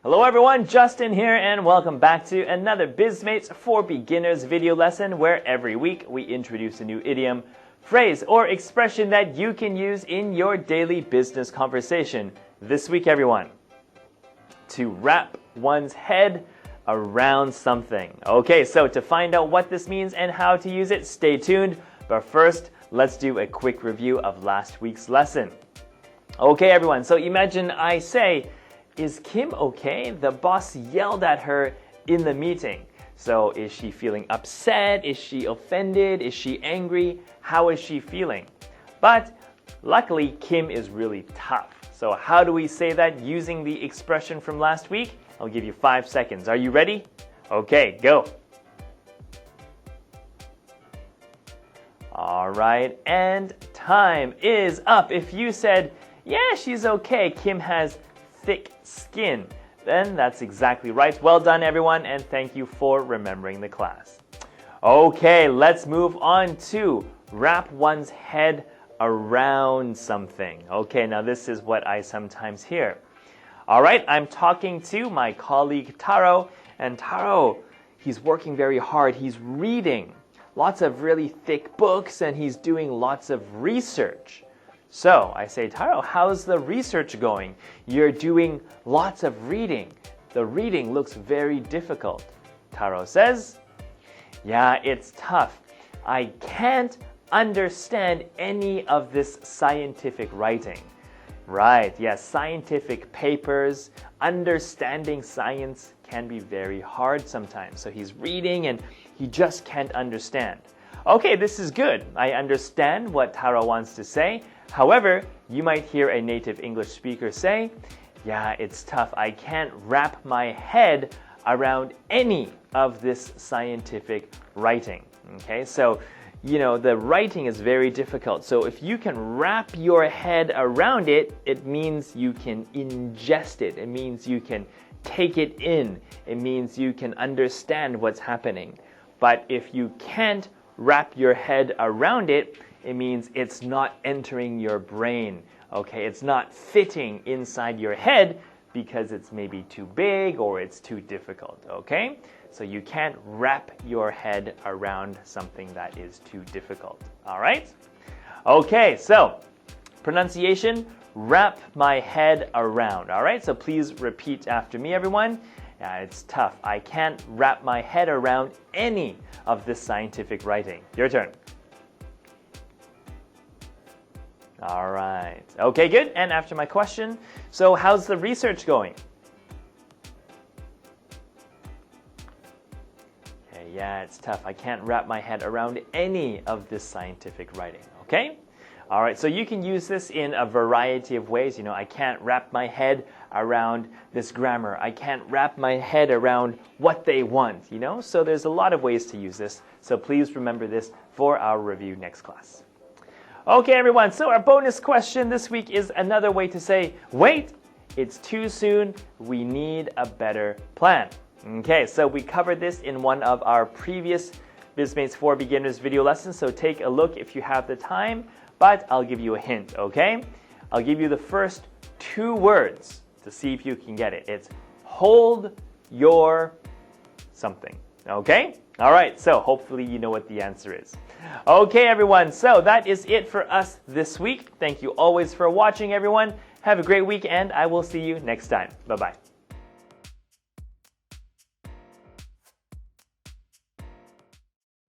Hello everyone, Justin here and welcome back to another Bizmates for Beginners video lesson where every week we introduce a new idiom, phrase, or expression that you can use in your daily business conversation. This week everyone, to wrap one's head around something. Okay, so to find out what this means and how to use it, stay tuned. But first, let's do a quick review of last week's lesson. Okay everyone, so imagine I say, "Is Kim okay? The boss yelled at her in the meeting." So is she feeling upset? Is she offended? Is she angry? How is she feeling? But luckily, Kim is really tough. So how do we say that using the expression from last week? I'll give you 5 seconds. Are you ready? Okay, go. All right, and time is up. If you said, "Yeah, she's okay. Kim has thick skin," then that's exactly right. Well done everyone, and thank you for remembering the class. Okay, let's move on to wrap one's head around something. Okay, now this is what I sometimes hear. All right, I'm talking to my colleague Taro, and Taro, he's working very hard. He's reading lots of really thick books and he's doing lots of research. So I say, "Taro, how's the research going? You're doing lots of reading. The reading looks very difficult." Taro says, "Yeah, it's tough. I can't understand any of this scientific writing." Right, yes, scientific papers, understanding science can be very hard sometimes. So he's reading and he just can't understand. Okay, this is good. I understand what Taro wants to say. However, you might hear a native English speaker say, "Yeah, it's tough. I can't wrap my head around any of this scientific writing." Okay, so, the writing is very difficult. So if you can wrap your head around it, it means you can ingest it. It means you can take it in. It means you can understand what's happening. But if you can't wrap your head around it, it means it's not entering your brain. Okay, it's not fitting inside your head because it's maybe too big or it's too difficult. Okay, so you can't wrap your head around something that is too difficult. All right, okay, so pronunciation, wrap my head around. All right, so please repeat after me everyone. It's tough. I can't wrap my head around any of this scientific writing. Your turn. All right. Okay, good. And after my question, so how's the research going? Okay, yeah, it's tough. I can't wrap my head around any of this scientific writing. Okay? All right, so you can use this in a variety of ways. I can't wrap my head around this grammar. I can't wrap my head around what they want, So there's a lot of ways to use this. So please remember this for our review next class. Okay, everyone, so our bonus question this week is another way to say, "Wait, it's too soon. We need a better plan." Okay, so we covered this in one of our previous Bizmates for Beginners video lessons, so take a look if you have the time. But I'll give you a hint, okay? I'll give you the first 2 words to see if you can get it. It's hold your something, okay? All right, so hopefully you know what the answer is. Okay, everyone, so that is it for us this week. Thank you always for watching, everyone. Have a great week, and I will see you next time. Bye-bye.